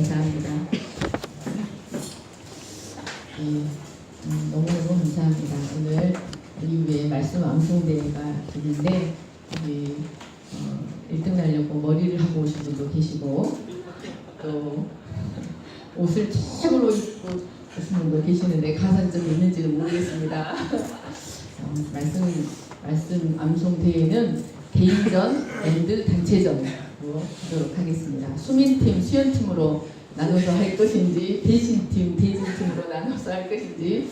감사합니다. 너무너무 감사합니다. 오늘 우리 말씀 암송대회가 있는데 우리 1등 하려고 머리를 하고 오신 분도 계시고 또 옷을 최고로 입고 오신 분도 계시는데 가산점이 있는지는 모르겠습니다. 말씀 암송대회는 개인전 앤드 단체전으로 하도록 하겠습니다. 수민팀, 수연팀으로 나눠서 할 것인지 대신팀, 대진팀으로 나눠서 할 것인지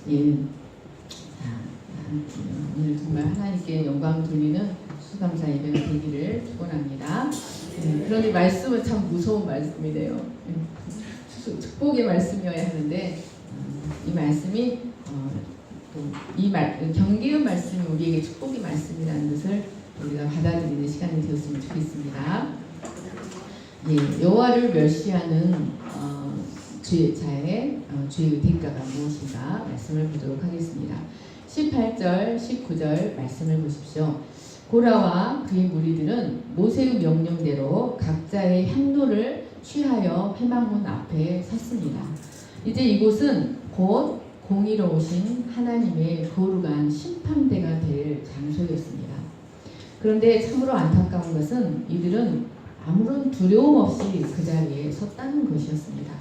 오늘 정말 하나님께 영광 돌리는 수감사 예배가 되기를 축원합니다. 그러니 말씀은 참 무서운 말씀이네요. 축복의 말씀이어야 하는데 이 말씀이 경계의 말씀이 우리에게 축복의 말씀이라는 것을 우리가 받아들이는 시간이 되었으면 좋겠습니다. 여호와를 멸시하는 죄자의 죄의 대가가 무엇인가 말씀을 보도록 하겠습니다. 18절, 19절 말씀을 보십시오. 고라와 그의 무리들은 모세의 명령대로 각자의 향로를 취하여 회막문 앞에 섰습니다. 이제 이곳은 곧 공의로우신 하나님의 거룩한 심판대가 될 장소였습니다. 그런데 참으로 안타까운 것은 이들은 아무런 두려움 없이 그 자리에 섰다는 것이었습니다.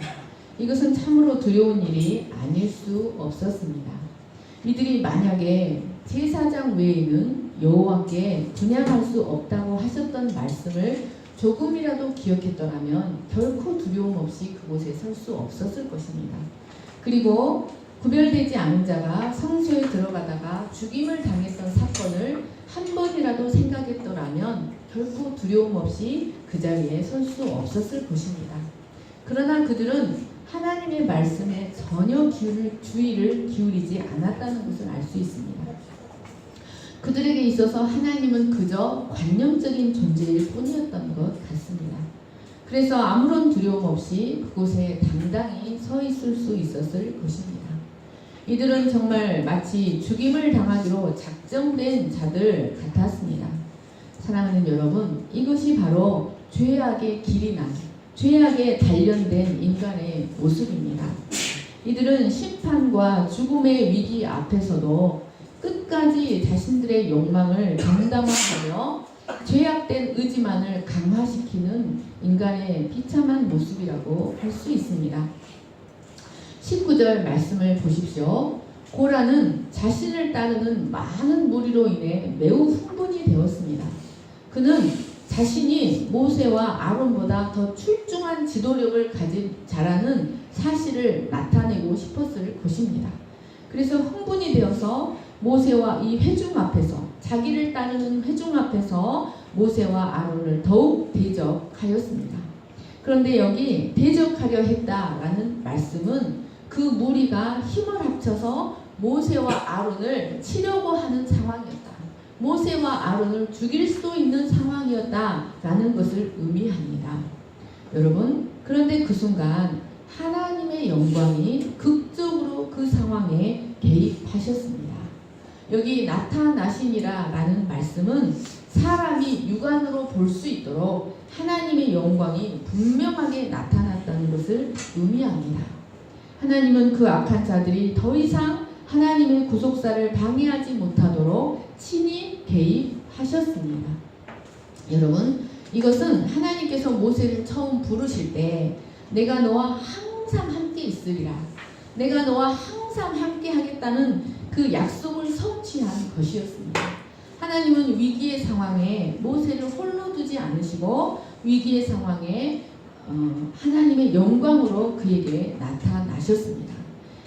이것은 참으로 두려운 일이 아닐 수 없었습니다. 이들이 만약에 제사장 외에는 여호와께 분향할 수 없다고 하셨던 말씀을 조금이라도 기억했더라면 결코 두려움 없이 그곳에 설 수 없었을 것입니다. 그리고 구별되지 않은 자가 성소에 들어가다가 죽임을 당했던 사건을 한 번이라도 생각했더라면 결코 두려움 없이 그 자리에 설 수 없었을 것입니다. 그러나 그들은 하나님의 말씀에 전혀 주의를 기울이지 않았다는 것을 알 수 있습니다. 그들에게 있어서 하나님은 그저 관념적인 존재일 뿐이었던 것 같습니다. 그래서 아무런 두려움 없이 그곳에 당당히 서 있을 수 있었을 것입니다. 이들은 정말 마치 죽임을 당하기로 작정된 자들 같았습니다. 사랑하는 여러분, 이것이 바로 죄악의 길이 난, 죄악에 단련된 인간의 모습입니다. 이들은 심판과 죽음의 위기 앞에서도 끝까지 자신들의 욕망을 정당화하며 죄악된 의지만을 강화시키는 인간의 비참한 모습이라고 할 수 있습니다. 19절 말씀을 보십시오. 고라는 자신을 따르는 많은 무리로 인해 매우 흥분이 되었습니다. 그는 자신이 모세와 아론보다 더 출중한 지도력을 가진 자라는 사실을 나타내고 싶었을 것입니다. 그래서 흥분이 되어서 모세와 이 회중 앞에서, 자기를 따르는 회중 앞에서 모세와 아론을 더욱 대적하였습니다. 그런데 여기 대적하려 했다라는 말씀은 그 무리가 힘을 합쳐서 모세와 아론을 치려고 하는 상황이었다. 모세와 아론을 죽일 수 있는 상황이었다라는 것을 의미합니다. 여러분, 그런데 그 순간 하나님의 영광이 극적으로 그 상황에 개입하셨습니다. 여기 나타나시니라라는 말씀은 사람이 육안으로 볼 수 있도록 하나님의 영광이 분명하게 나타났다는 것을 의미합니다. 하나님은 그 악한 자들이 더 이상 하나님의 구속사를 방해하지 못하도록 친히 개입하셨습니다. 여러분, 이것은 하나님께서 모세를 처음 부르실 때 내가 너와 항상 함께 있으리라, 내가 너와 항상 함께 하겠다는 그 약속을 성취한 것이었습니다. 하나님은 위기의 상황에 모세를 홀로 두지 않으시고 위기의 상황에 하나님의 영광으로 그에게 나타나셨습니다.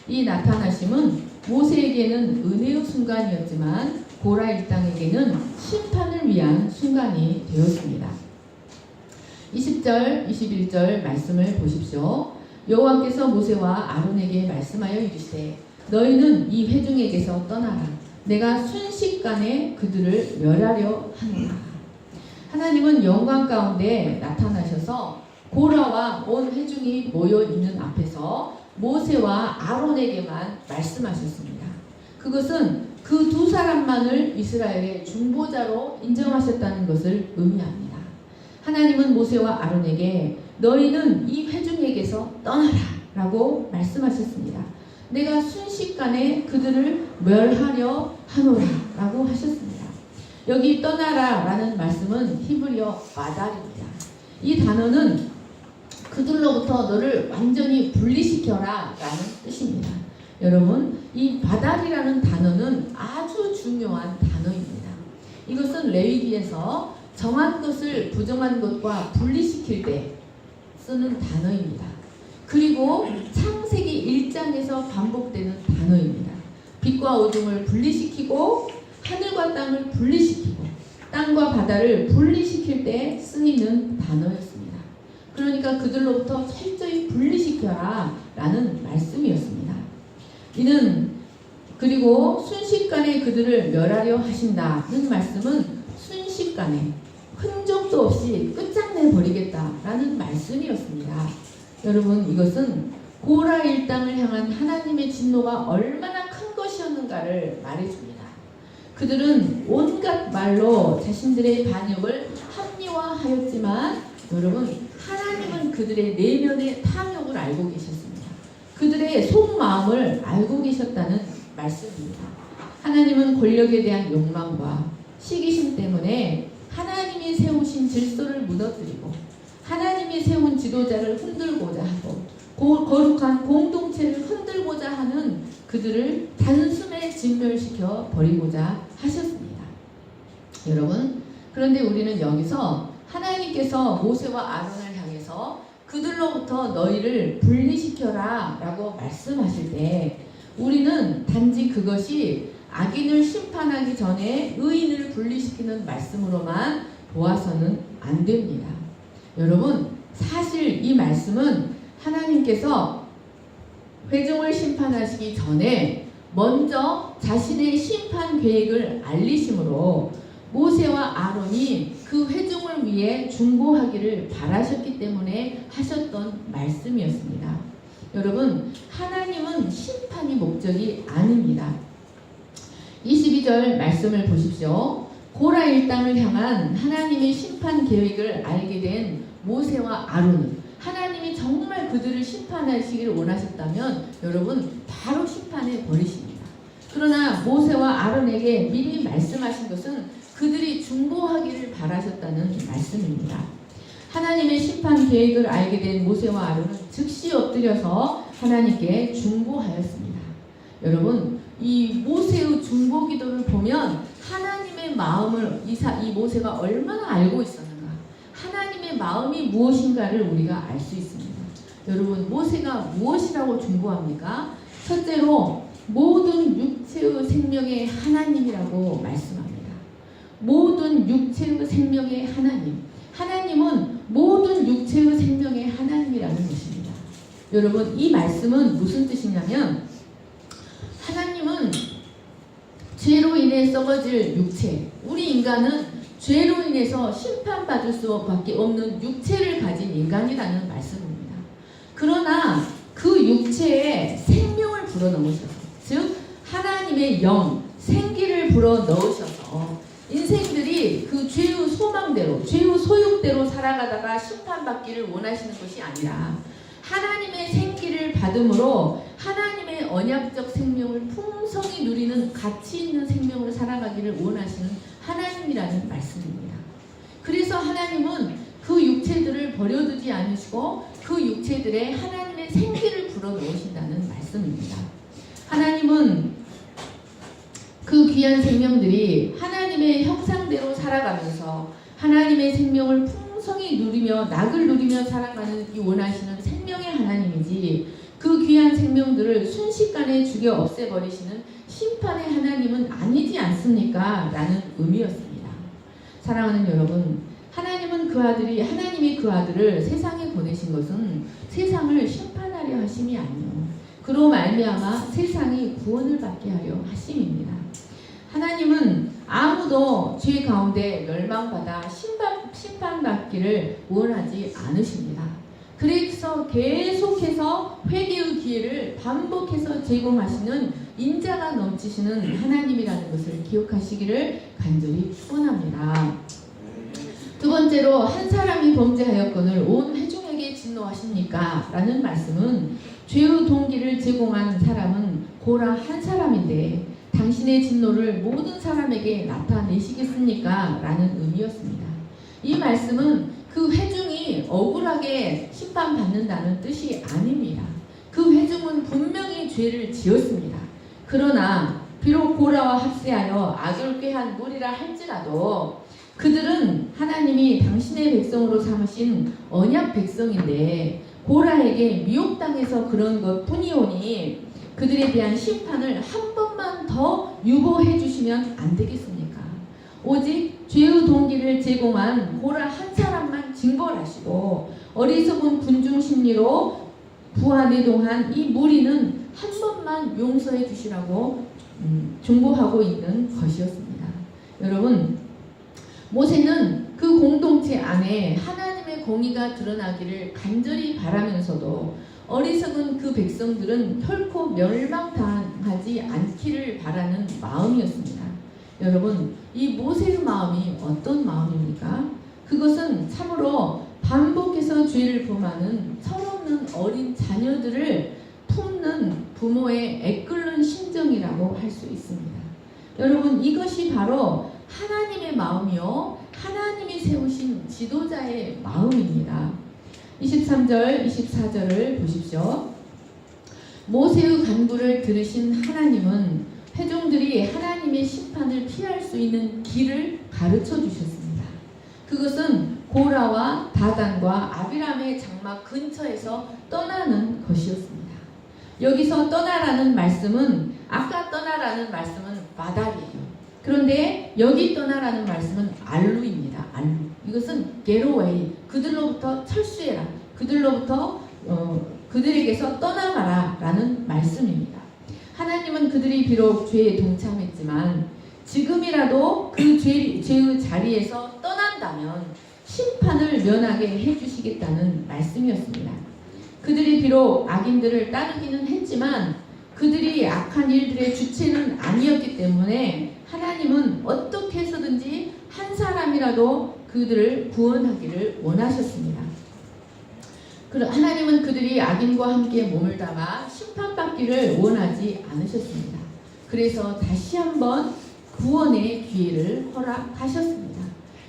이 나타나심은 모세에게는 은혜의 순간이었지만 고라 일당에게는 심판을 위한 순간이 되었습니다. 20절, 21절 말씀을 보십시오. 여호와께서 모세와 아론에게 말씀하여 이르시되 너희는 이 회중에게서 떠나라. 내가 순식간에 그들을 멸하려 하노라. 하나님은 영광 가운데 나타나셔서 고라와 온 회중이 모여 있는 앞에서 모세와 아론에게만 말씀하셨습니다. 그것은 그 두 사람만을 이스라엘의 중보자로 인정하셨다는 것을 의미합니다. 하나님은 모세와 아론에게 너희는 이 회중에게서 떠나라 라고 말씀하셨습니다. 내가 순식간에 그들을 멸하려 하노라 라고 하셨습니다. 여기 떠나라 라는 말씀은 히브리어 마달입니다. 이 단어는 그들로부터 너를 완전히 분리시켜라 라는 뜻입니다. 여러분, 이 바달이라는 단어는 아주 중요한 단어입니다. 이것은 레위기에서 정한 것을 부정한 것과 분리시킬 때 쓰는 단어입니다. 그리고 창세기 1장에서 반복되는 단어입니다. 빛과 어둠을 분리시키고 하늘과 땅을 분리시키고 땅과 바다를 분리시킬 때 쓰이는 단어였습니다. 그러니까 그들로부터 철저히 분리시켜라 라는 말씀이었습니다. 이는 그리고 순식간에 그들을 멸하려 하신다는 말씀은 순식간에 흔적도 없이 끝장내 버리겠다라는 말씀이었습니다. 여러분, 이것은 고라 일당을 향한 하나님의 진노가 얼마나 큰 것이었는가를 말해줍니다. 그들은 온갖 말로 자신들의 반역을 합리화하였지만 여러분, 하나님은 그들의 내면의 탐욕을 알고 계셨습니다. 그들의 속마음을 알고 계셨다는 말씀입니다. 하나님은 권력에 대한 욕망과 시기심 때문에 하나님이 세우신 질서를 무너뜨리고 하나님이 세운 지도자를 흔들고자 하고 거룩한 공동체를 흔들고자 하는 그들을 단숨에 진멸시켜 버리고자 하셨습니다. 여러분, 그런데 우리는 여기서 하나님께서 모세와 아론을 향해서 그들로부터 너희를 분리시켜라 라고 말씀하실 때 우리는 단지 그것이 악인을 심판하기 전에 의인을 분리시키는 말씀으로만 보아서는 안 됩니다. 여러분, 사실 이 말씀은 하나님께서 회중을 심판하시기 전에 먼저 자신의 심판 계획을 알리심으로 모세와 아론이 그 회중을 위해 중보하기를 바라셨기 때문에 하셨던 말씀이었습니다. 여러분, 하나님은 심판이 목적이 아닙니다. 22절 말씀을 보십시오. 고라 일당을 향한 하나님의 심판 계획을 알게 된 모세와 아론은 하나님이 정말 그들을 심판하시기를 원하셨다면 여러분 바로 심판해 버리십니다. 그러나 모세와 아론에게 미리 말씀하신 것은 그들이 중보하기를 바라셨다는 말씀입니다. 하나님의 심판 계획을 알게 된 모세와 아론은 즉시 엎드려서 하나님께 중보하였습니다. 여러분, 이 모세의 중보 기도를 보면 하나님의 마음을 이 모세가 얼마나 알고 있었는가, 하나님의 마음이 무엇인가를 우리가 알 수 있습니다. 여러분, 모세가 무엇이라고 중보합니까? 첫째로 모든 육체의 생명의 하나님이라고 말씀합니다. 모든 육체의 생명의 하나님, 하나님은 모든 육체의 생명의 하나님이라는 것입니다. 여러분, 이 말씀은 무슨 뜻이냐면 하나님은 죄로 인해 썩어질 육체, 우리 인간은 죄로 인해서 심판받을 수밖에 없는 육체를 가진 인간이라는 말씀입니다. 그러나 그 육체에 생명을 불어넣으셔서, 즉 하나님의 영, 생기를 불어넣으셔서 인생들이 그 죄의 소망대로, 죄의 소욕대로 살아가다가 심판받기를 원하시는 것이 아니라 하나님의 생기를 받음으로 하나님의 언약적 생명을 풍성히 누리는 가치 있는 생명으로 살아가기를 원하시는 하나님이라는 말씀입니다. 그래서 하나님은 그 육체들을 버려두지 않으시고 그 육체들에 하나님의 생기를 불어넣으신다는 말씀입니다. 하나님은 그 귀한 생명들이 하나님의 형상대로 살아가면서 하나님의 생명을 풍성히 누리며 낙을 누리며 살아가는 이 원하시는 생명의 하나님이지, 그 귀한 생명들을 순식간에 죽여 없애버리시는 심판의 하나님은 아니지 않습니까? 라는 의미였습니다. 사랑하는 여러분, 하나님이 그 아들을 세상에 보내신 것은 세상을 심판하려 하심이 아니요, 그로 말미암아 세상이 구원을 받게 하려 하심입니다. 하나님은 아무도 죄 가운데 멸망받아 심판받기를 원하지 않으십니다. 그래서 계속해서 회개의 기회를 반복해서 제공하시는 인자가 넘치시는 하나님이라는 것을 기억하시기를 간절히 축원합니다. 두 번째로, 한 사람이 범죄하였거늘 온 회중에게 진노하십니까? 라는 말씀은 죄의 동기를 제공한 사람은 고라 한 사람인데 당신의 진노를 모든 사람에게 나타내시겠습니까? 라는 의미였습니다. 이 말씀은 그 회중이 억울하게 심판받는다는 뜻이 아닙니다. 그 회중은 분명히 죄를 지었습니다. 그러나 비록 고라와 합세하여 악을 꾀한 무리라 할지라도 그들은 하나님이 당신의 백성으로 삼으신 언약 백성인데 고라에게 미혹당해서 그런 것 뿐이오니 그들에 대한 심판을 한 번만 더 유보해 주시면 안 되겠습니까? 오직 죄의 동기를 제공한 고라 한 사람만 징벌하시고 어리석은 군중 심리로 부하내동한 이 무리는 한 번만 용서해 주시라고 중보하고 있는 것이었습니다. 여러분, 모세는 그 공동체 안에 하나님의 공의가 드러나기를 간절히 바라면서도 어리석은 그 백성들은 결코 멸망당하지 않기를 바라는 마음이었습니다. 여러분, 이 모세의 마음이 어떤 마음입니까? 그것은 참으로 반복해서 죄를 범하는 철없는 어린 자녀들을 품는 부모의 애끓는 심정이라고 할 수 있습니다. 여러분, 이것이 바로 하나님의 마음이요, 하나님이 세우신 지도자의 마음입니다. 23절, 24절을 보십시오. 모세의 간구를 들으신 하나님은 회중들이 하나님의 심판을 피할 수 있는 길을 가르쳐 주셨습니다. 그것은 고라와 다단과 아비람의 장막 근처에서 떠나는 것이었습니다. 여기서 떠나라는 말씀은, 아까 떠나라는 말씀은 바달이에요. 그런데 여기 떠나라는 말씀은 알루입니다. 알루. 이것은 게로웨이, 그들로부터 철수해라, 그들에게서 떠나가라 라는 말씀입니다. 하나님은 그들이 비록 죄에 동참했지만 지금이라도 그 죄의 자리에서 떠난다면 심판을 면하게 해주시겠다는 말씀이었습니다. 그들이 비록 악인들을 따르기는 했지만 그들이 악한 일들의 주체는 아니었기 때문에 하나님은 어떻게 해서든지 한 사람이라도 그들을 구원하기를 원하셨습니다. 하나님은 그들이 악인과 함께 몸을 담아 심판받기를 원하지 않으셨습니다. 그래서 다시 한번 구원의 기회를 허락하셨습니다.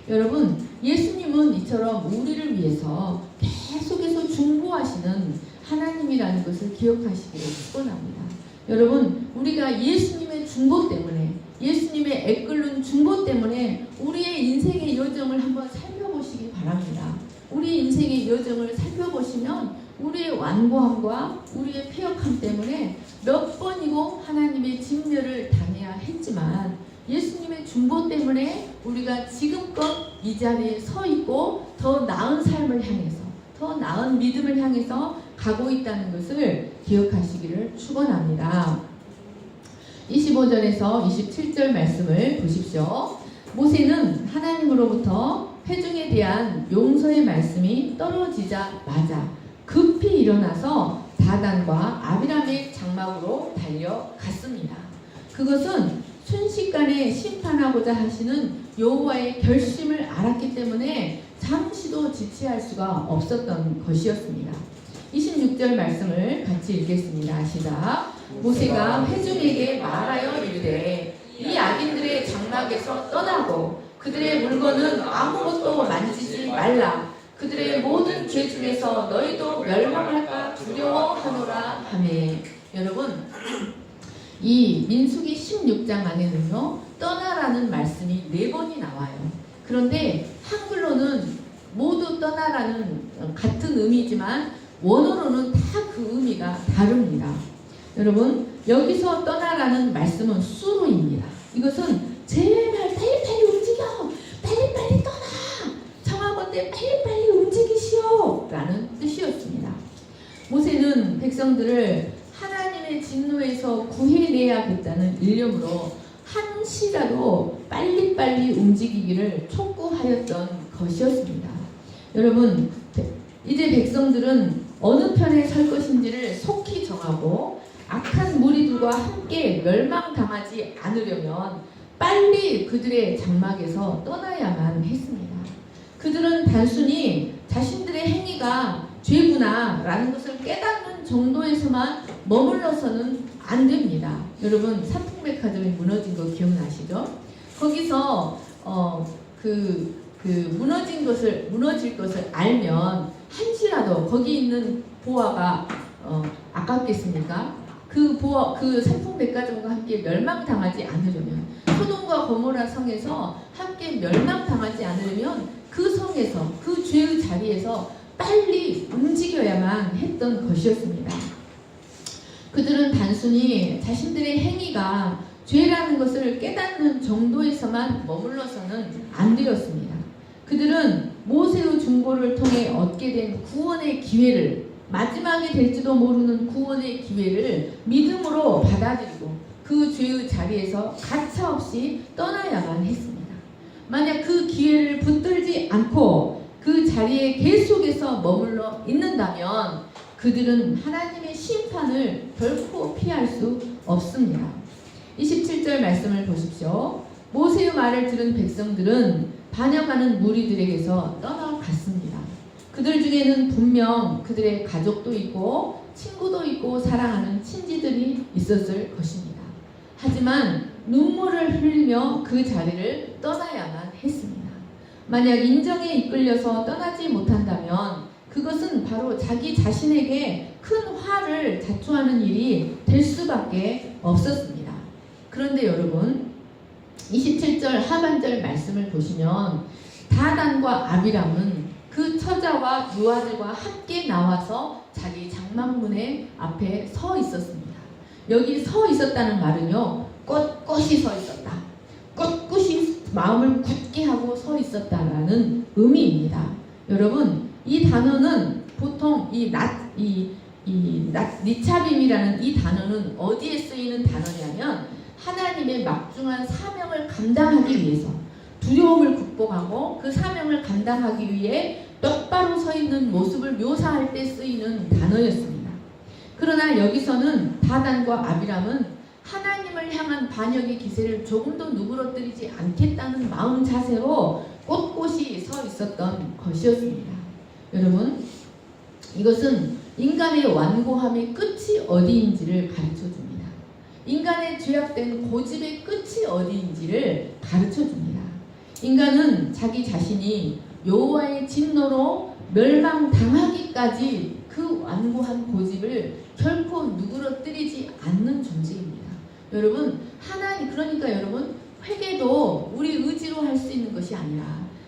여러분, 예수님은 이처럼 우리를 위해서 계속해서 중보하시는 하나님이라는 것을 기억하시기를 축원합니다. 여러분, 우리가 예수님의 중보 때문에, 예수님의 애끓는 중보 때문에 우리의 인생의 여정을 한번 살펴보시기 바랍니다. 우리 인생의 여정을 살펴보시면 우리의 완고함과 우리의 폐역함 때문에 몇 번이고 하나님의 진멸을 당해야 했지만 예수님의 중보 때문에 우리가 지금껏 이 자리에 서 있고 더 나은 삶을 향해서, 더 나은 믿음을 향해서 가고 있다는 것을 기억하시기를 축원합니다. 25절에서 27절 말씀을 보십시오. 모세는 하나님으로부터 회중에 대한 용서의 말씀이 떨어지자마자 급히 일어나서 다단과 아비람의 장막으로 달려갔습니다. 그것은 순식간에 심판하고자 하시는 여호와의 결심을 알았기 때문에 잠시도 지체할 수가 없었던 것이었습니다. 26절 말씀을 같이 읽겠습니다. 시작. 모세가 회중에게 말하여 이르되 이 악인들의 장막에서 떠나고 그들의 물건은 아무것도 만지지 말라. 그들의 모든 죄 중에서 너희도 멸망할까 두려워하노라 하매. 여러분, 이 민수기 16장 안에는요, 떠나라는 말씀이 4번이 나와요. 그런데 한글로는 모두 떠나라는 같은 의미지만 원어로는 다 그 의미가 다릅니다. 여러분, 여기서 떠나라는 말씀은 수로입니다. 이것은 제발 빨리빨리 움직여, 빨리빨리 떠나, 청하건대 빨리빨리 움직이시오 라는 뜻이었습니다. 모세는 백성들을 하나님의 진노에서 구해내야겠다는 일념으로 한시라도 빨리빨리 움직이기를 촉구하였던 것이었습니다. 여러분, 이제 백성들은 어느 편에 설 것인지를 속히 정하고 악한 무리들과 함께 멸망당하지 않으려면 빨리 그들의 장막에서 떠나야만 했습니다. 그들은 단순히 자신들의 행위가 죄구나라는 것을 깨닫는 정도에서만 머물러서는 안 됩니다. 여러분 삼풍백화점이 무너진 거 기억나시죠? 거기서 무너질 것을 알면 한시라도 거기 있는 보화가 아깝겠습니까? 그 삼풍백화점과 함께 멸망당하지 않으려면, 소돔과 고모라 성에서 함께 멸망당하지 않으려면 그 성에서, 그 죄의 자리에서 빨리 움직여야만 했던 것이었습니다. 그들은 단순히 자신들의 행위가 죄라는 것을 깨닫는 정도에서만 머물러서는 안 되었습니다. 그들은 모세의 중보를 통해 얻게 된 구원의 기회를, 마지막이 될지도 모르는 구원의 기회를 믿음으로 받아들이고 그 죄의 자리에서 가차없이 떠나야만 했습니다. 만약 그 기회를 붙들지 않고 그 자리에 계속해서 머물러 있는다면 그들은 하나님의 심판을 결코 피할 수 없습니다. 27절 말씀을 보십시오. 모세의 말을 들은 백성들은 반역하는 무리들에게서 떠나갔습니다. 그들 중에는 분명 그들의 가족도 있고 친구도 있고 사랑하는 친지들이 있었을 것입니다. 하지만 눈물을 흘리며 그 자리를 떠나야만 했습니다. 만약 인정에 이끌려서 떠나지 못한다면 그것은 바로 자기 자신에게 큰 화를 자초하는 일이 될 수밖에 없었습니다. 그런데 여러분 27절 하반절 말씀을 보시면 다단과 아비람은 그 처자와 유아들과 함께 나와서 자기 장막문의 앞에 서 있었습니다. 여기 서 있었다는 말은요, 꼿꼿이 서 있었다, 꼿꼿이 마음을 굳게 하고 서 있었다라는 의미입니다. 여러분 이 단어는 보통 니차빔이라는 이 단어는 어디에 쓰이는 단어냐면 하나님의 막중한 사명을 감당하기 위해서, 두려움을 극복하고 그 사명을 감당하기 위해 똑바로 서 있는 모습을 묘사할 때 쓰이는 단어였습니다. 그러나 여기서는 다단과 아비람은 하나님을 향한 반역의 기세를 조금도 누그러뜨리지 않겠다는 마음 자세로 꼿꼿이 서 있었던 것이었습니다. 여러분 이것은 인간의 완고함의 끝이 어디인지를 가르쳐줍니다. 인간의 죄악된 고집의 끝이 어디인지를 가르쳐줍니다. 인간은 자기 자신이 여호와의 진노로 멸망당하기까지 그 완고한 고집을 결코 누그러뜨리지 않는 존재입니다. 여러분 그러니까 여러분 회개도 우리 의지로 할 수 있는 것이 아니라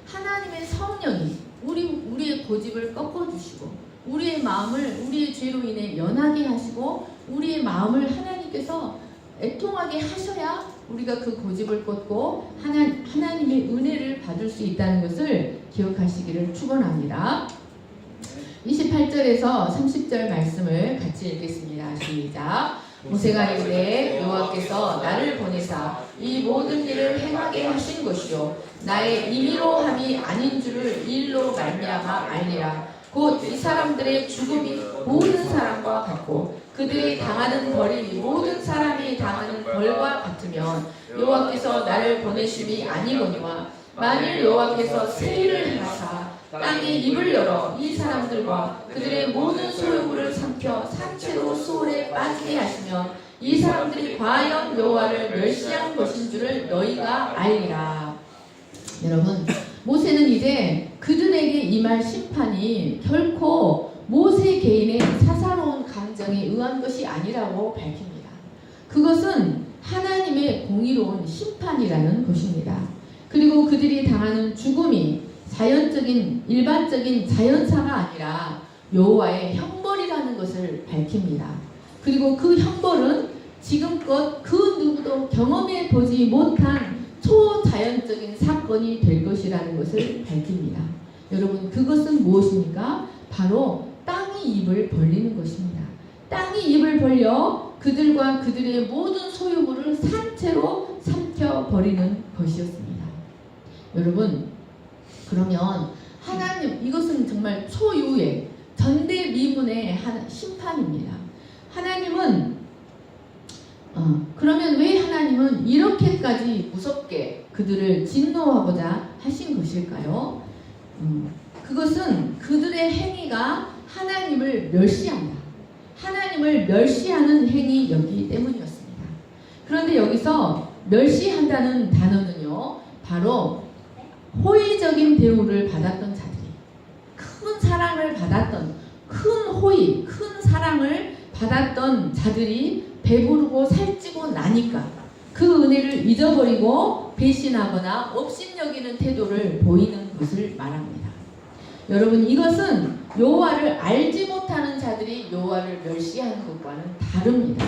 하나님의 성령이 우리의 고집을 꺾어주시고 우리의 마음을 우리의 죄로 인해 연하게 하시고 우리의 마음을 하나님께서 애통하게 하셔야 우리가 그 고집을 꺾고 하나님의 은혜를 받을 수 있다는 것을 기억하시기를 축원합니다. 28절에서 30절 말씀을 같이 읽겠습니다. 시작. 모세가 이르되 여호와께서 나를 보내사 이 모든 일을 행하게 하신 것이요 나의 임의로 함이 아닌 줄을 이 일로 말미암아 알리라. 곧 이 사람들의 죽음이 모든 사람과 같고 그들이 당하는 벌이 모든 사람이 당하는 벌과 같으면 여호와께서 나를 보내심이 아니거니와 만일 여호와께서 세일을 하사 땅의 입을 열어 이 사람들과 그들의 모든 소유물을 삼켜 산채로 수월에 빠지게 하시면 이 사람들이 과연 여호와를 멸시한 것인 줄을 너희가 알리라. 여러분 모세는 이제 그들에게 임할 심판이 결코 모세 개인의 사사로운 감정에 의한 것이 아니라고 밝힙니다. 그것은 하나님의 공의로운 심판이라는 것입니다. 그리고 그들이 당하는 죽음이 일반적인 자연사가 아니라 여호와의 형벌이라는 것을 밝힙니다. 그리고 그 형벌은 지금껏 그 누구도 경험해 보지 못한 초자연적인 사건이 될 것이라는 것을 밝힙니다. 여러분 그것은 무엇입니까? 바로 땅이 입을 벌리는 것입니다. 땅이 입을 벌려 그들과 그들의 모든 소유물을 산채로 삼켜버리는 것이었습니다. 여러분 그러면 하나님 이것은 정말 초유의 전대미문의 심판입니다. 하나님은 그러면 왜 하나님은 이렇게까지 무섭게 그들을 진노하고자 하신 것일까요? 그것은 그들의 행위가 하나님을 멸시한다. 하나님을 멸시하는 행위였기 때문이었습니다. 그런데 여기서 멸시한다는 단어는요, 바로 호의적인 대우를 받았던 자들이, 큰 사랑을 받았던, 큰 호의, 큰 사랑을 받았던 자들이 배부르고 살찌고 나니까 그 은혜를 잊어버리고 배신하거나 업신여기는 태도를 보이는 것을 말합니다. 여러분, 이것은 여호와를 알지 못하는 자들이 여호와를 멸시하는 것과는 다릅니다.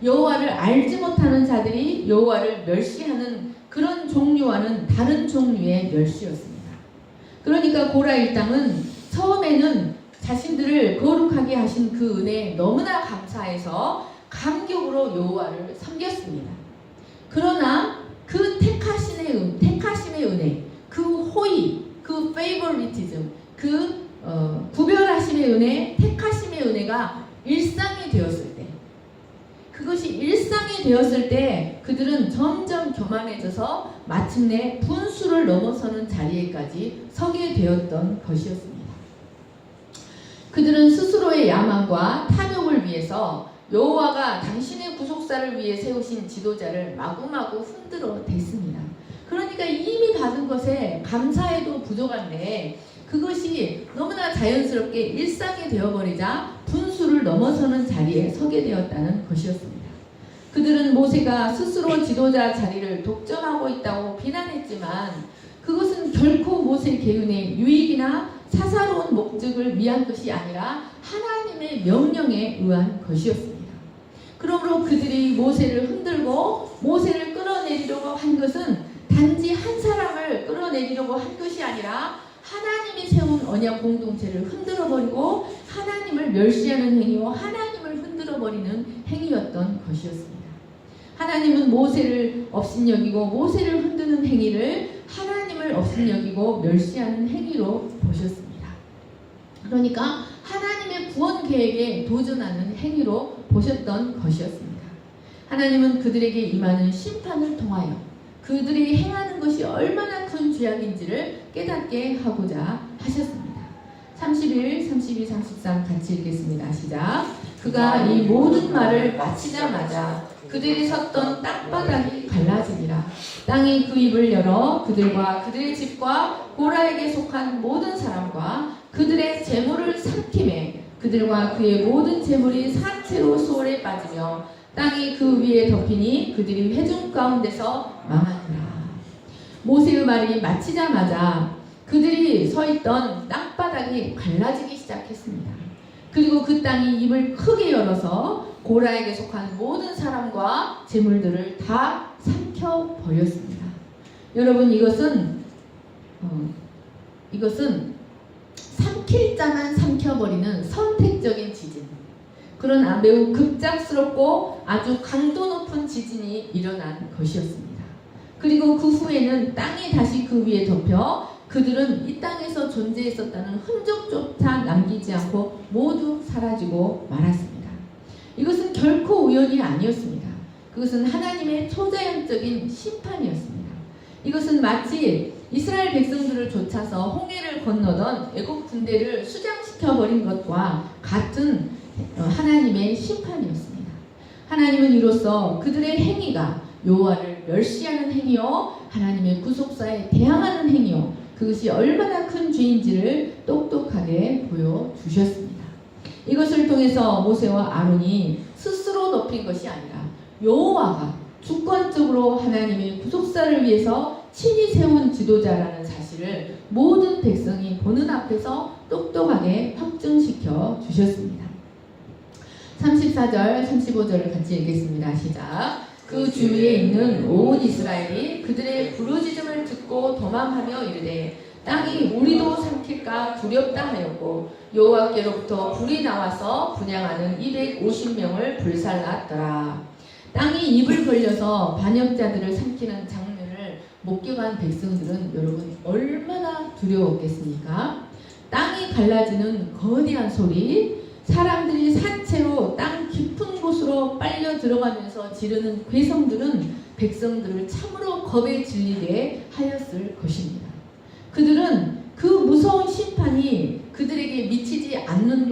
여호와를 알지 못하는 자들이 여호와를 멸시하는 그런 종류와는 다른 종류의 멸시였습니다. 그러니까 고라 일당은 처음에는 자신들을 거룩하게 하신 그 은혜에 너무나 감사해서 감격으로 여호와를 섬겼습니다. 그러나 그 택하심의 은혜, 그 호의, 그 페이버리티즘, 그 구별하심의 은혜, 택하심의 은혜가 일상이 되었을 때, 그것이 일상이 되었을 때 그들은 점점 교만해져서 마침내 분수를 넘어서는 자리에까지 서게 되었던 것이었습니다. 그들은 스스로의 야망과 탐욕을 위해서 여호와가 당신의 구속사를 위해 세우신 지도자를 마구마구 흔들어 댔습니다. 그러니까 이미 받은 것에 감사해도 부족한데 그것이 너무나 자연스럽게 일상이 되어버리자 분수를 넘어서는 자리에 서게 되었다는 것이었습니다. 그들은 모세가 스스로 지도자 자리를 독점하고 있다고 비난했지만 그것은 결코 모세 계획의 유익이나 사사로운 목적을 위한 것이 아니라 하나님의 명령에 의한 것이었습니다. 그러므로 그들이 모세를 흔들고 모세를 끌어내리려고 한 것은 단지 한 사람을 끌어내리려고 한 것이 아니라 하나님이 세운 언약 공동체를 흔들어버리고 하나님을 멸시하는 행위와 하나님을 흔들어버리는 행위였던 것이었습니다. 하나님은 모세를 업신여기고 모세를 흔드는 행위를 하나님을 업신여기고 멸시하는 행위로 보셨습니다. 그러니까 하나님의 구원 계획에 도전하는 행위로 보셨던 것이었습니다. 하나님은 그들에게 임하는 심판을 통하여 그들이 행하는 것이 얼마나 큰 죄악인지를 깨닫게 하고자 하셨습니다. 31, 32, 33 같이 읽겠습니다. 시작. 그가 이 모든 말을 마치자마자 그들이 섰던 땅바닥이 갈라지니라. 땅이 그 입을 열어 그들과 그들의 집과 고라에게 속한 모든 사람과 그들의 재물을 삼키매 그들과 그의 모든 재물이 산채로 수월에 빠지며 땅이 그 위에 덮이니 그들이 회중 가운데서 망하니라. 모세의 말이 마치자마자 그들이 서 있던 땅바닥이 갈라지기 시작했습니다. 그리고 그 땅이 입을 크게 열어서 고라에게 속한 모든 사람과 재물들을 다 삼켜버렸습니다. 여러분, 이것은 삼킬 자만 삼켜버리는 선택적인 지진, 그러나 매우 급작스럽고 아주 강도 높은 지진이 일어난 것이었습니다. 그리고 그 후에는 땅이 다시 그 위에 덮여 그들은 이 땅에서 존재했었다는 흔적조차 남기지 않고 모두 사라지고 말았습니다. 이것은 결코 우연이 아니었습니다. 그것은 하나님의 초자연적인 심판이었습니다. 이것은 마치 이스라엘 백성들을 쫓아서 홍해를 건너던 애국 군대를 수장시켜버린 것과 같은 하나님의 심판이었습니다. 하나님은 이로써 그들의 행위가 여호와를 멸시하는 행위요 하나님의 구속사에 대항하는 행위요 그것이 얼마나 큰 죄인지를 똑똑하게 보여주셨습니다. 이것을 통해서 모세와 아론이 스스로 높인 것이 아니라 여호와가 주권적으로 하나님의 구속사를 위해서 친히 세운 지도자라는 사실을 모든 백성이 보는 앞에서 똑똑하게 확증시켜 주셨습니다. 34절, 35절을 같이 읽겠습니다. 시작. 그 주위에 있는 온 이스라엘이 그들의 부르짖음을 듣고 도망하며 이르되 땅이 우리도 삼킬까 두렵다 하였고 여호와께로부터 불이 나와서 분향하는 250명을 불살랐더라. 땅이 입을 벌려서 반역자들을 삼키는 장면을 목격한 백성들은 여러분 얼마나 두려웠겠습니까? 땅이 갈라지는 거대한 소리, 사람들이 산채로 땅 깊은 곳으로 빨려 들어가면서 지르는 괴성들은 백성들을 참으로 겁에 질리게 하였을 것입니다. 그들은 그 무서운 심판이 그들에게 미치지 않는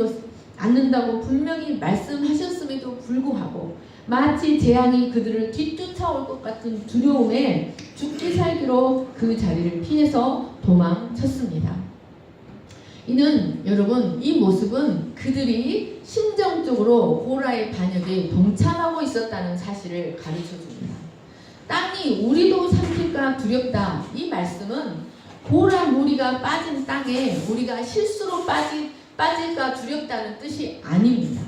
않는다고 분명히 말씀하셨음에도 불구하고 마치 재앙이 그들을 뒤쫓아올 것 같은 두려움에 죽기 살기로 그 자리를 피해서 도망쳤습니다. 이는 여러분, 이 모습은 그들이 심정적으로 고라의 반역에 동참하고 있었다는 사실을 가르쳐 줍니다. 땅이 우리도 삼킬까 두렵다. 이 말씀은 고라 무리가 빠진 땅에 우리가 실수로 빠질까 두렵다는 뜻이 아닙니다.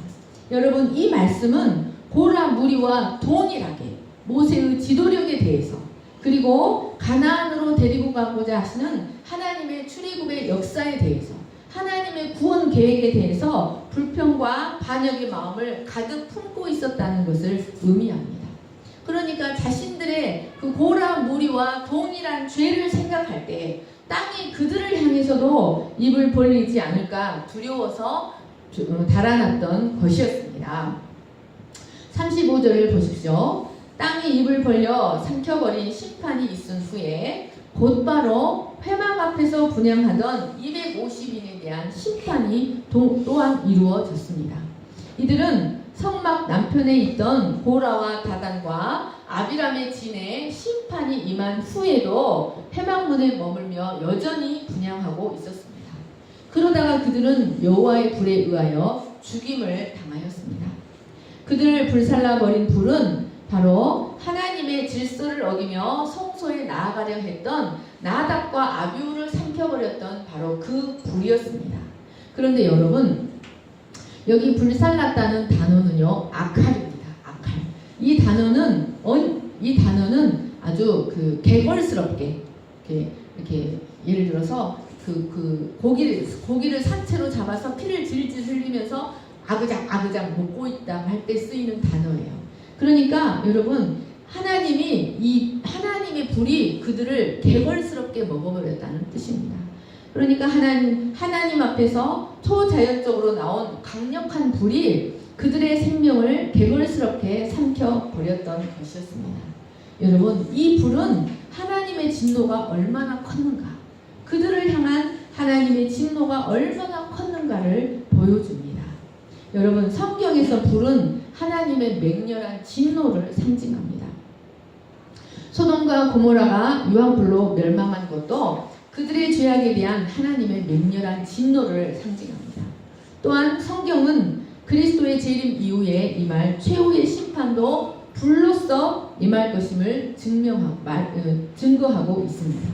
여러분, 이 말씀은 고라 무리와 동일하게 모세의 지도력에 대해서 그리고 가나안으로 데리고 가고자 하시는 하나님의 출애굽의 역사에 대해서 하나님의 구원 계획에 대해서 불평과 반역의 마음을 가득 품고 있었다는 것을 의미합니다. 그러니까 자신들의 그 고라 무리와 동일한 죄를 생각할 때 땅이 그들을 향해서도 입을 벌리지 않을까 두려워서 달아났던 것이었습니다. 35절을 보십시오. 땅이 입을 벌려 삼켜버린 심판이 있은 후에 곧바로 회막 앞에서 분향하던 250인에 대한 심판이 또한 이루어졌습니다. 이들은 성막 남편에 있던 고라와 다단과 아비람의 진에 심판이 임한 후에도 회막문에 머물며 여전히 분향하고 있었습니다. 그러다가 그들은 여호와의 불에 의하여 죽임을 당하였습니다. 그들을 불살라버린 불은 바로 하나님의 질서를 어기며 성소에 나아가려 했던 나답과 아비후를 삼켜버렸던 바로 그 불이었습니다. 그런데 여러분, 여기 불살랐다는 단어는요, 아칼입니다. 아칼. 이 단어는 아주 그 개걸스럽게 이렇게 예를 들어서 그 고기를 산채로 잡아서 피를 질질 흘리면서 아그작 먹고 있다 할 때 쓰이는 단어예요. 그러니까 여러분, 하나님의 불이 그들을 개걸스럽게 먹어버렸다는 뜻입니다. 그러니까 하나님 앞에서 초자연적으로 나온 강력한 불이 그들의 생명을 개걸스럽게 삼켜버렸던 것이었습니다. 여러분, 이 불은 하나님의 진노가 얼마나 컸는가, 그들을 향한 하나님의 진노가 얼마나 컸는가를 보여줍니다. 여러분, 성경에서 불은 하나님의 맹렬한 진노를 상징합니다. 소돔과 고모라가 유황불로 멸망한 것도 그들의 죄악에 대한 하나님의 맹렬한 진노를 상징합니다. 또한 성경은 그리스도의 재림 이후에 임할 최후의 심판도 불로써 임할 것임을 증거하고 있습니다.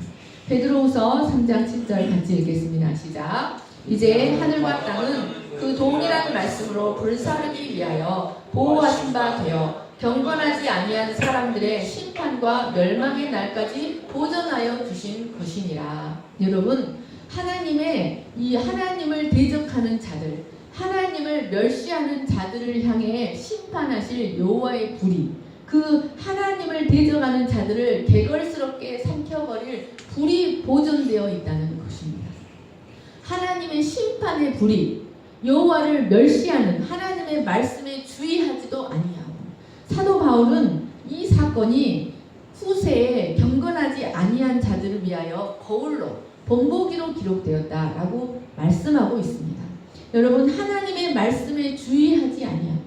베드로후서 3장 7절 같이 읽겠습니다. 시작. 이제 하늘과 땅은 그 동일한 말씀으로 불사르기 위하여 보호하신 바 되어 경건하지 아니한 사람들의 심판과 멸망의 날까지 보전하여 두신 것이니라. 여러분, 하나님을 대적하는 자들, 하나님을 멸시하는 자들을 향해 심판하실 여호와의 불이, 그 하나님을 대적하는 자들을 개걸스럽게 삼켜버릴 불이 보존되어 있다는 것입니다. 하나님의 심판의 불이 여호와를 멸시하는 하나님의 말씀에 주의하지도 아니하고, 사도 바울은 이 사건이 후세에 경건하지 아니한 자들을 위하여 거울로 본보기로 기록되었다라고 말씀하고 있습니다. 여러분, 하나님의 말씀에 주의하지 아니하고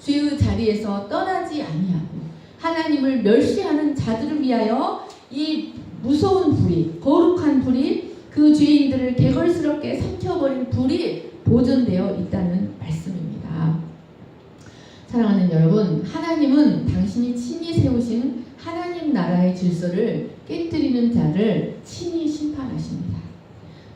죄의 자리에서 떠나지 아니하고 하나님을 멸시하는 자들을 위하여 이 무서운 불이, 거룩한 불이, 그 죄인들을 개걸스럽게 삼켜버린 불이 보존되어 있다는 말씀입니다. 사랑하는 여러분, 하나님은 당신이 친히 세우신 하나님 나라의 질서를 깨뜨리는 자를 친히 심판하십니다.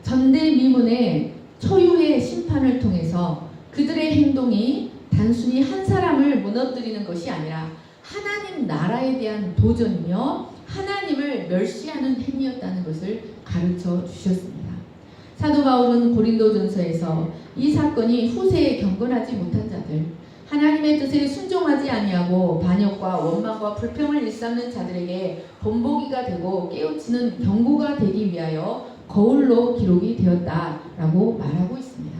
전대미문의 초유의 심판을 통해서 그들의 행동이 단순히 한 사람을 무너뜨리는 것이 아니라 하나님 나라에 대한 도전이며 하나님을 멸시하는 행위였다는 것을 가르쳐 주셨습니다. 사도 바울은 고린도전서에서 이 사건이 후세에 경건하지 못한 자들, 하나님의 뜻에 순종하지 아니하고 반역과 원망과 불평을 일삼는 자들에게 본보기가 되고 깨우치는 경고가 되기 위하여 거울로 기록이 되었다라고 말하고 있습니다.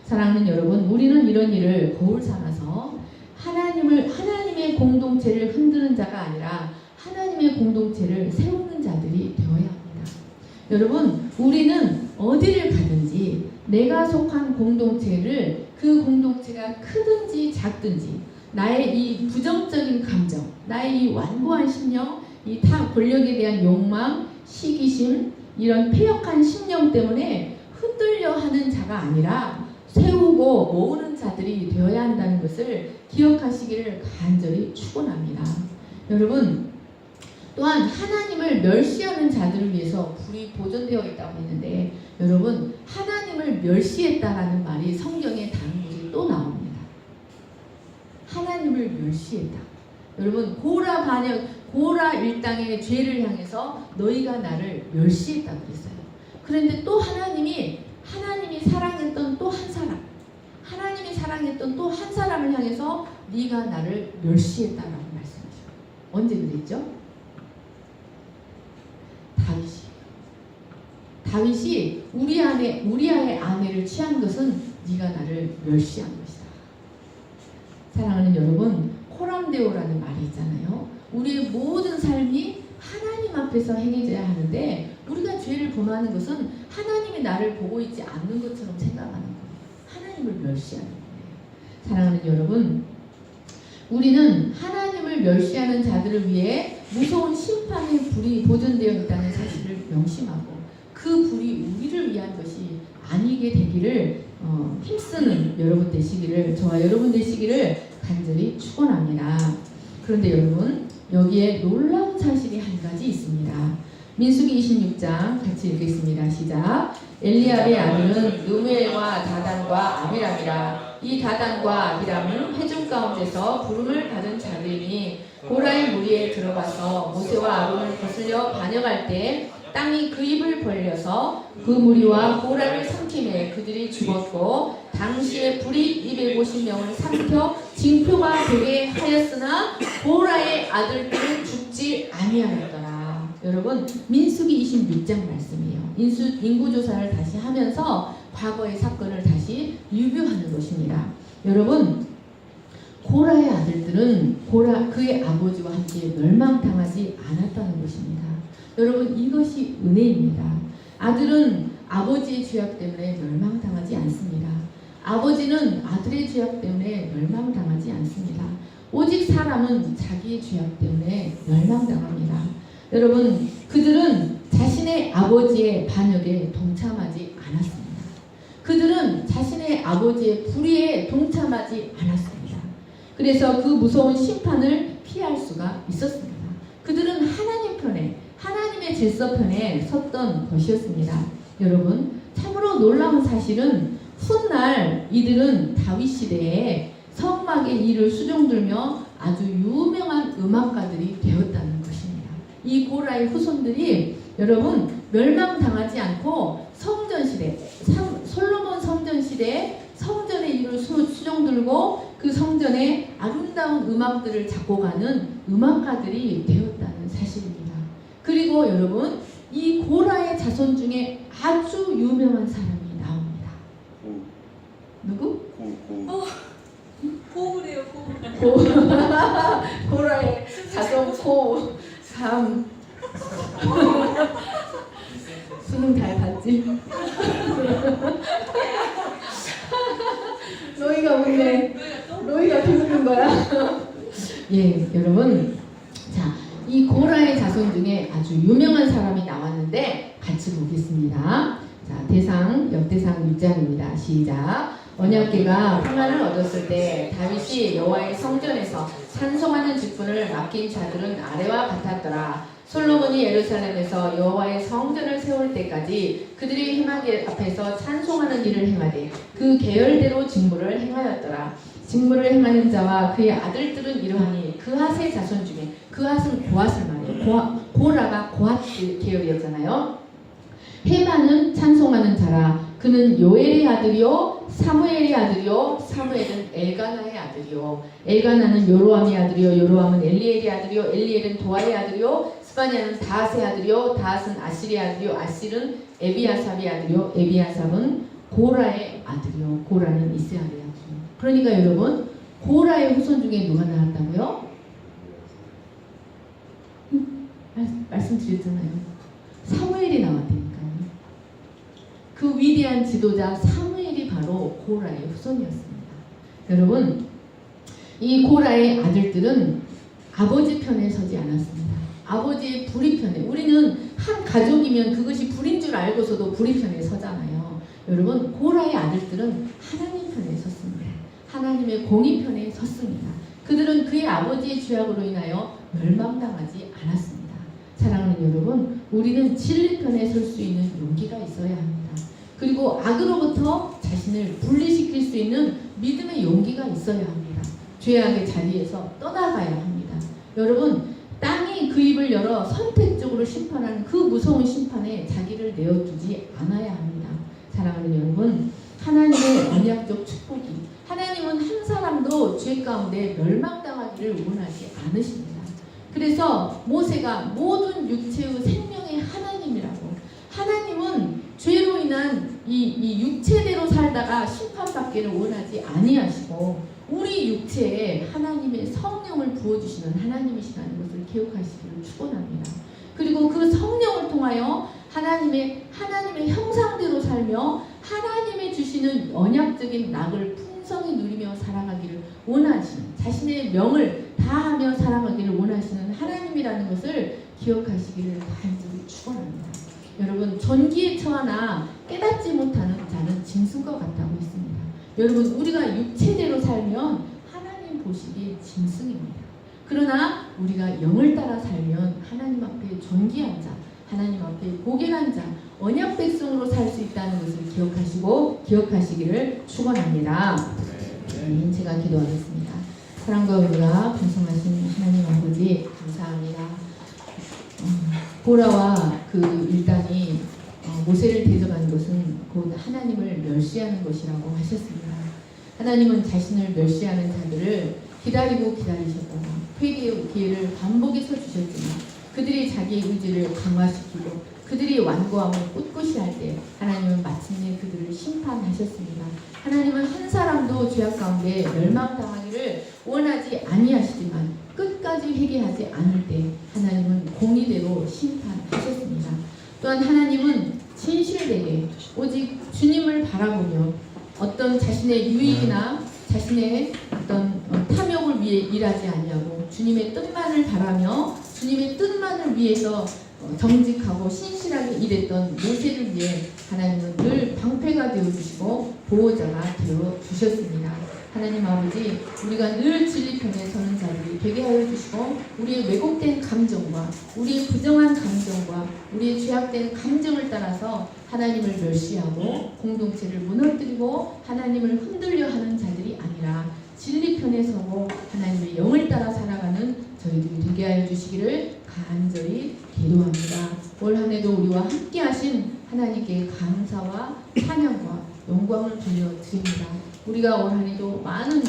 사랑하는 여러분, 우리는 이런 일을 거울 삼아서 하나님의 공동체를 흔드는 자가 아니라 하나님의 공동체를 세우는 자들이 되어야 합니다. 여러분, 우리는 어디를 가든지 내가 속한 공동체를 그 공동체가 크든지 작든지 나의 이 부정적인 감정, 나의 이 완고한 심령, 이 권력에 대한 욕망, 시기심, 이런 패역한 심령 때문에 흔들려 하는 자가 아니라 세우고 모으는 자들이 되어야 한다는 것을 기억하시기를 간절히 축원합니다. 여러분, 또한 하나님을 멸시하는 자들을 위해서 불이 보존되어 있다고 했는데, 여러분, 하나님을 멸시했다라는 말이 성경에 다른 곳에 또 나옵니다. 하나님을 멸시했다. 여러분, 고라 일당의 죄를 향해서 너희가 나를 멸시했다고 그랬어요. 그런데 또 하나님이 사랑했던 또 한 사람, 하나님이 사랑했던 또 한 사람을 향해서 네가 나를 멸시했다라고 말씀하셔요. 언제 그랬죠? 다윗이 우리아의 아내를 취한 것은 네가 나를 멸시한 것이다. 사랑하는 여러분, 코람데오라는 말이 있잖아요. 우리의 모든 삶이 하나님 앞에서 행해져야 하는데 우리가 죄를 범하는 것은 하나님이 나를 보고 있지 않는 것처럼 생각하는 거예요. 하나님을 멸시하는 거예요. 사랑하는 여러분, 우리는 하나님을 멸시하는 자들을 위해 무서운 심판의 불이 보존되어 있다는 사실을 명심하고 그 불이 우리를 위한 것이 아니게 되기를 힘쓰는 여러분 되시기를, 저와 여러분 되시기를 간절히 축원합니다. 그런데 여러분, 여기에 놀라운 사실이 한 가지 있습니다. 민수기 26장 같이 읽겠습니다. 시작. 엘리압의 아들은 느무엘과 다단과 아비람이라. 이 다단과 아비람은 회중 가운데서 부름을 받은 자들이니 고라의 무리에 들어가서 모세와 아론을 거슬려 반역할 때 땅이 그 입을 벌려서 그 무리와 고라를 삼키매 그들이 죽었고 당시에 불이 250명을 삼켜 징표가 되게 하였으나 고라의 아들들은 죽지 아니하였더라. 여러분, 민수기 26장 말씀이에요. 인구조사를 다시 하면서 과거의 사건을 다시 리뷰하는 것입니다. 여러분, 고라의 아들들은 그의 아버지와 함께 멸망당하지 않았다는 것입니다. 여러분, 이것이 은혜입니다. 아들은 아버지의 죄악 때문에 멸망당하지 않습니다. 아버지는 아들의 죄악 때문에 멸망당하지 않습니다. 오직 사람은 자기의 죄악 때문에 멸망당합니다. 여러분, 그들은 자신의 아버지의 반역에 동참하지 않았습니다. 그들은 자신의 아버지의 불의에 동참하지 않았습니다. 그래서 그 무서운 심판을 피할 수가 있었습니다. 그들은 하나님 편에, 하나님의 질서 편에 섰던 것이었습니다. 여러분, 참으로 놀라운 사실은 훗날 이들은 다윗 시대에 성막의 일을 수종들며 아주 유명한 음악가들이 되었다는 것입니다. 이 고라의 후손들이 여러분 멸망당하지 않고 성전 시대, 솔로몬 성전 시대에 성전의 일을 수종들고 그 성전에 아름다운 음악들을 작곡하는 음악가들이 되었다는 사실입니다. 그리고 여러분, 이 고라의 자손 중에 아주 유명한 사람이 나옵니다. 누구? 고우래요. 고라의 자손 고 3 수능 잘 봤지? 너희가 웃네. 너희가 비웃는 거야. 예, 여러분, 자, 이 고라의 자손 중에 아주 유명한 사람이 나왔는데 같이 보겠습니다. 자, 역대상 6장입니다. 시작. 언약궤가 평안을 얻었을 때 다윗이 여호와의 성전에서 찬송하는 직분을 맡긴 자들은 아래와 같았더라. 솔로몬이 예루살렘에서 여호와의 성전을 세울 때까지 그들이 행하기 앞에서 찬송하는 일을 행하되 그 계열대로 직무를 행하였더라. 직무를 행하는 자와 그의 아들들은 이러하니 그핫의 자손 중에, 그핫은 고핫을 말해요. 고라가 고핫 계열이었잖아요. 헤만은 찬송하는 자라. 그는 요엘의 아들이요 사무엘의 아들이요 사무엘은 엘가나의 아들이요 엘가나는 요로암의 아들이요 요로암은 엘리엘의 아들이요 엘리엘은 도아의 아들이요 스바냐는 다핫의 아들이요 다핫은 아실의 아들이요 아실은 에비아삽의 아들이요 에비아삽은 고라의 아들이요 고라는 이스라엘의 아들이요. 그러니까 여러분, 고라의 후손 중에 누가 나왔다고요? 말씀드렸잖아요. 사무엘이 나왔다니까요. 위대한 지도자 사무엘이 바로 고라의 후손이었습니다. 여러분, 이 고라의 아들들은 아버지 편에 서지 않았습니다. 아버지의 불의 편에. 우리는 한 가족이면 그것이 불인 줄 알고서도 불의 편에 서잖아요. 여러분, 고라의 아들들은 하나님 편에 섰습니다. 하나님의 공의 편에 섰습니다. 그들은 그의 아버지의 죄악으로 인하여 멸망당하지 않았습니다. 사랑하는 여러분, 우리는 진리 편에 설 수 있는 용기가 있어야 합니다. 그리고 악으로부터 자신을 분리시킬 수 있는 믿음의 용기가 있어야 합니다. 죄악의 자리에서 떠나가야 합니다. 여러분, 땅이 그 입을 열어 선택적으로 심판하는 그 무서운 심판에 자기를 내어두지 않아야 합니다. 사랑하는 여러분, 하나님의 언약적 축복이, 하나님은 한 사람도 죄 가운데 멸망당하기를 원하지 않으십니다. 그래서 모세가 모든 육체의 생명의 하나님이라고, 하나님은 죄로 인한 이 육체대로 살다가 심판받기를 원하지 아니하시고 우리 육체에 하나님의 성령을 부어주시는 하나님이시라는 것을 기억하시기를 축원합니다. 그리고 그 성령을 통하여 하나님의 형상대로 살며 하나님이 주시는 언약적인 낙을 풍성히 누리며 살아가기를 원하시는, 자신의 명을 다하며 살아가기를 원하시는 하나님이라는 것을 기억하시기를 간절히 축원합니다. 여러분, 존귀에 처하나 깨닫지 못하는 자는 짐승과 같다고 했습니다. 여러분, 우리가 육체대로 살면 하나님 보시기에 짐승입니다. 그러나 우리가 영을 따라 살면 하나님 앞에 존귀한 자, 하나님 앞에 고결한 자, 언약 백성으로 살 수 있다는 것을 기억하시기를 축원합니다. 제가 기도하겠습니다. 사랑과 은혜가 풍성하신 하나님 아버지, 감사합니다. 고라와 그 일당이 모세를 대적한 것은 곧 하나님을 멸시하는 것이라고 하셨습니다. 하나님은 자신을 멸시하는 자들을 기다리셨다가 회개의 기회를 반복해서 주셨지만 그들이 자기의 의지를 강화시키고 그들이 완고함을 꿋꿋이 할 때 하나님은 마침내 그들을 심판하셨습니다. 하나님은 한 사람도 죄악 가운데 멸망당하기를 원하지 아니하시지만 끝까지 회개하지 않을 때 하나님은 공의대로 심판하셨습니다. 또한 하나님은 진실되게 오직 주님을 바라보며 어떤 자신의 유익이나 자신의 어떤 탐욕을 위해 일하지 아니하고 주님의 뜻만을 바라며 주님의 뜻만을 위해서 정직하고 신실하게 일했던 모세를 위해 하나님은 늘 방패가 되어주시고 보호자가 되어주셨습니다. 하나님 아버지, 우리가 늘 진리 편에 서는 자들이 되게 하여 주시고 우리의 왜곡된 감정과 우리의 부정한 감정과 우리의 죄악된 감정을 따라서 하나님을 멸시하고 공동체를 무너뜨리고 하나님을 흔들려 하는 자들이 아니라 진리 편에 서고 하나님의 영을 따라 살아가는 저희들이 되게 하여 주시기를 간절히 기도합니다. 올 한 해도 우리와 함께 하신 하나님께 감사와 찬양과 영광을 돌려드립니다. 우리가 올 한 해도 많은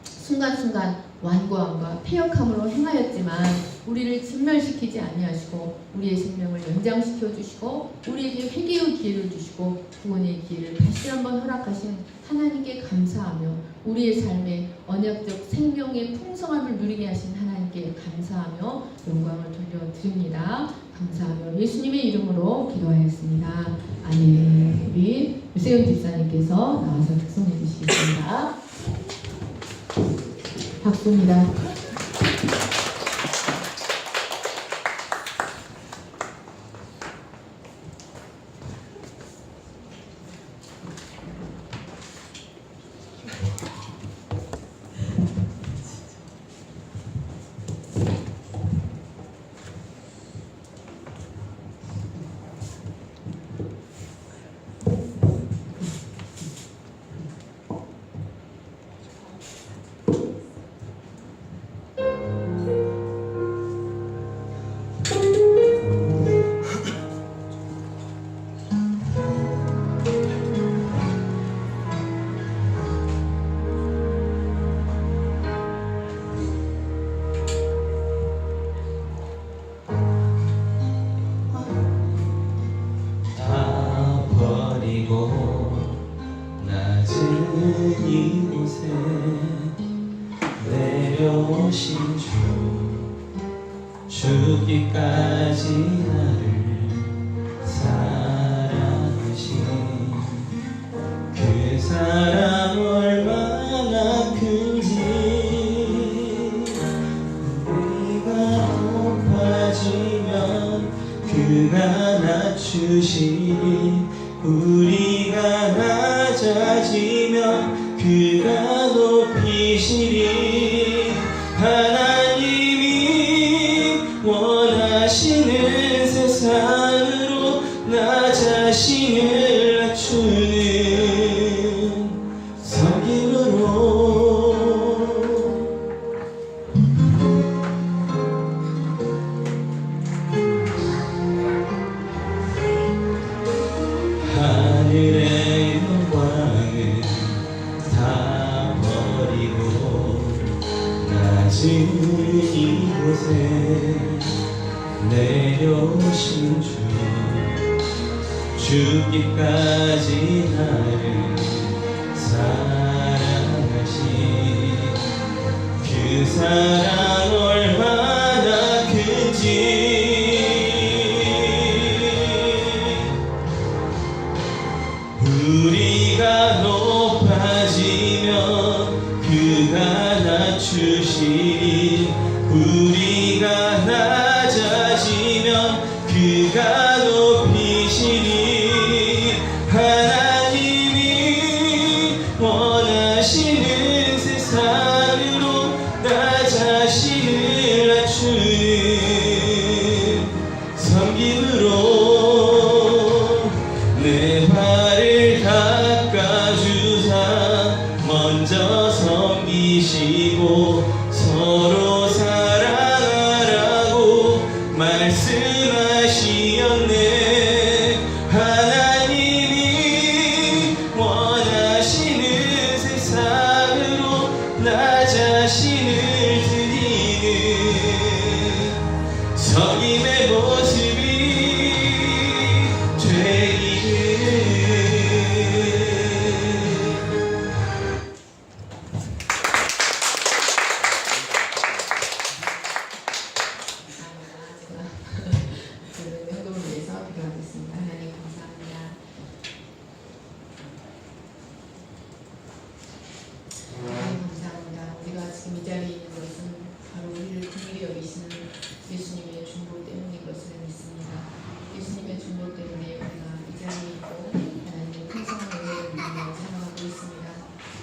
순간순간 완고함과 패역함으로 행하였지만 우리를 진멸시키지 아니하시고 우리의 생명을 연장시켜 주시고 우리에게 회개의 기회를 주시고 구원의 기회를 다시 한번 허락하신 하나님께 감사하며 우리의 삶에 언약적 생명의 풍성함을 누리게 하신 하나님께 감사하며 영광을 돌려드립니다. 감사하며 예수님의 이름으로 기도하였습니다. 아멘. 우리 유세윤 집사님께서 나와서 특송해 주시겠습니다. 박수입니다. 죽기까지 나를 사랑하신 큰지 우리가 높아지면 그가 낮추시니 우리가 낮아지면 그가 높이시니 하나님이 원하시는 세상으로 나 자신을 낮추는 섬김으로 하늘의 영광은 다 버리고 낮은 이곳에 내려오신 주 죽기까지 나를 사랑하신 그 사랑 얼마나 큰지 우리가 높아지면 그가 낮추시니 우리가 낮아지면 그가 높이시니 하나님이 원하시는 세상으로 나 자신을 낮추는 섬김으로 내 발을 닦아주사 먼저 섬기시고 서로 사랑하라고 말씀하시었네 하나님이 원하시는 세상으로 나 자신을 드리는 섬김의 모습이 지금 이 자리에 있는 것은 바로 우리를 긍휼히 여기시는 예수님의 중보 때문인 것을 믿습니다. 예수님의 중보 때문에 우리가 이 자리에 있고 하나님의 풍성한 은혜를 누리며 살아가고 있습니다.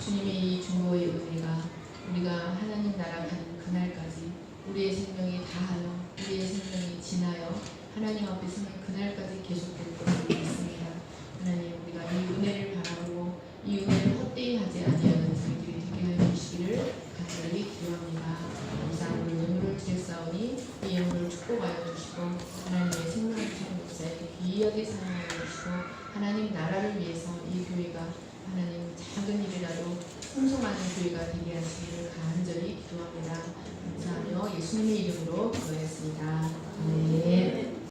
주님의 이 중보의 은혜가 우리가 하나님 나라 가는 그날까지 우리의 생명이 다하여 우리의 생명이 지나여 하나님 앞에 서는 그날까지 계속될 것을 믿습니다. 하나님 우리가 이 은혜를 바라보고 이 은혜를 헛되이 하지 아니하는 저희들이 되게 해주시기를 간절히 기도합니다. 감사함으로 예물을 드렸사오니 이 예물을 축복하여 주시고 하나님의 생명을 주는 목사에게 귀하게 사용하여 주시고 하나님 나라를 위해서 이 교회가 하나님 작은 일이라도 풍성한 교회가 되게 하시기를 간절히 기도합니다. 감사하며 예수님의 이름